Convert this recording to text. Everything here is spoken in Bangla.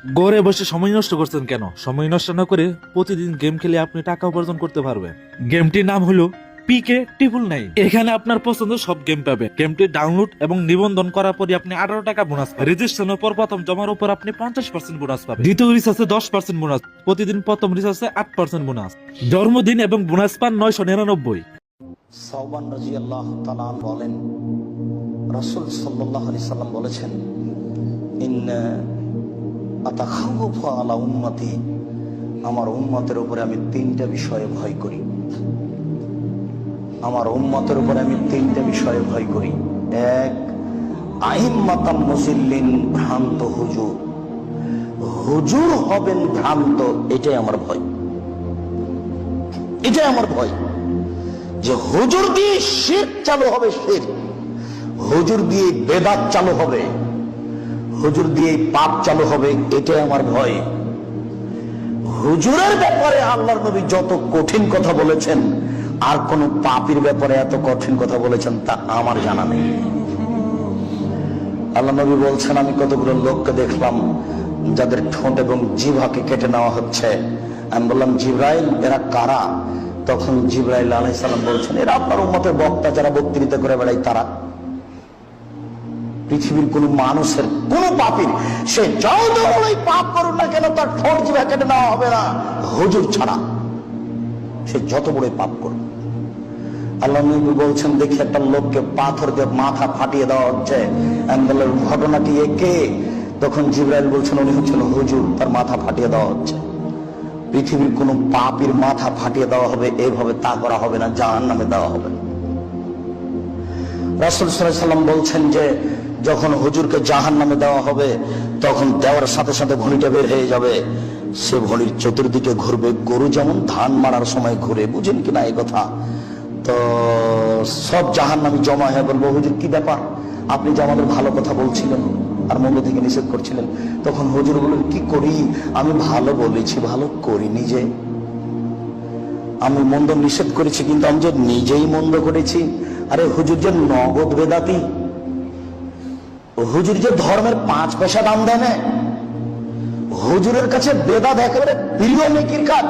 ঘরে বসে সময় নষ্ট করছেন কেন? সময় নষ্ট না করে প্রতিদিন গেম খেলে আপনি টাকা উপার্জন করতে পারবেন। গেমটির নাম হলো PK999। এখানে আপনার পছন্দ সব গেম পাবে। গেমটি ডাউনলোড এবং নিবন্ধন করার পরে আপনি 18 টাকা বোনাস পাবেন। রেজিস্ট্রেশনের পর প্রথম জমার উপর আপনি 50% বোনাস পাবেন। দ্বিতীয় রিচার্জে 10% বোনাস, প্রতিদিন প্রথম রিচার্জে 8% বোনাস, জন্মদিন এবং বোনাস পান 999। সাওবান রাদিয়াল্লাহু তাআলা বলেন, রাসূল সাল্লাল্লাহু আলাইহি সাল্লাম বলেছেন, ইন্না আতাখাওয়াফু আলা উম্মতি, আমার উম্মতের উপরে আমি তিনটা বিষয়ে ভয় করি। আমার উম্মতের উপরে আমি তিনটা বিষয়ে ভয় করি। এক, আইম্মাতাম মুজিল্লিন, ভ্রান্ত হুজুর। হুজুর হবেন ভ্রান্ত, এটাই আমার ভয়। এটাই আমার ভয় যে হুজুর দিয়ে শিরক চালু হবে, শিরক। হুজুর দিয়ে বেদাত চালু হবে, হুজুর দিয়ে পাপ চালু হবে, এটাই আমার ভয়। হুজুরের ব্যাপারে আল্লাহর নবী যত কঠিন কথা বলেছেন, আর কোন পাপীর ব্যাপারে এত কঠিন কথা বলেছেন তা আমার জানা নেই। আল্লাহ নবী বলছেন, আমি কতগুলো লোককে দেখলাম যাদের ঠোঁট এবং জিহ্বাকে কেটে নেওয়া হচ্ছে। আমি বললাম, জিবরাইল, এরা কারা? তখন জিবরাইল আলাইহিস সালাম বলছেন, এরা আপনার উম্মতের বক্তা, যারা বক্তৃতা করে বেড়ায় তারা। পৃথিবীর কোন মানুষের, কোন পাপীর, সে যত বড়ই পাপ করুন না কেন, তার ঠোঁট জিহ্বা কেটে নেওয়া হবে না হুজুর ছাড়া, সে যত বড়ই পাপ করুন। আল্লাহ নবী বলছেন, দেখি একটা লোককে পাথর দিয়ে মাথা ফাটিয়ে দেওয়া হচ্ছে। আমি বললাম, ঘটনাটি কে? তখন জিবরাইল বলছেন, উনি হচ্ছেন হুজুর, তার মাথা ফাটিয়ে দেওয়া হচ্ছে। পৃথিবীর কোন পাপীর মাথা ফাটিয়ে দেওয়া হবে এইভাবে তা করা হবে না, জাহান্নামে দেওয়া হবে। রাসূল সাল্লাল্লাহু আলাইহি সাল্লাম বলছেন যে যখন হুজুরকে জাহান্নামে দেওয়া হবে, তখন দেওয়ার সাথে সাথে ভণিটা বের হয়ে যাবে। সে ভণির চতুর্দিকে ঘুরবে, গরু যেমন ধান মারার সময় ঘুরে, বুঝেন কিনা এই কথা? তো সব জাহান্নামী জমা হয়ে বলবো, হুজুর কি ব্যাপার, আপনি যে আমাদের ভালো কথা বলছিলেন আর মন্দ থেকে নিষেধ করছিলেন। তখন হুজুর বললেন, কি করি, আমি ভালো বলেছি, ভালো করিনি যে। আমি মন্দ নিষেধ করেছি, কিন্তু আমি যে নিজেই মন্দ করেছি। আরে হুজুর যে নগদ বেদাতি, হুজুর যে ধর্মের 5 পয়সা দাম দেয় না, হুজুরের কাছে বেদাত একেবারে প্রিয় নেকির কাজ।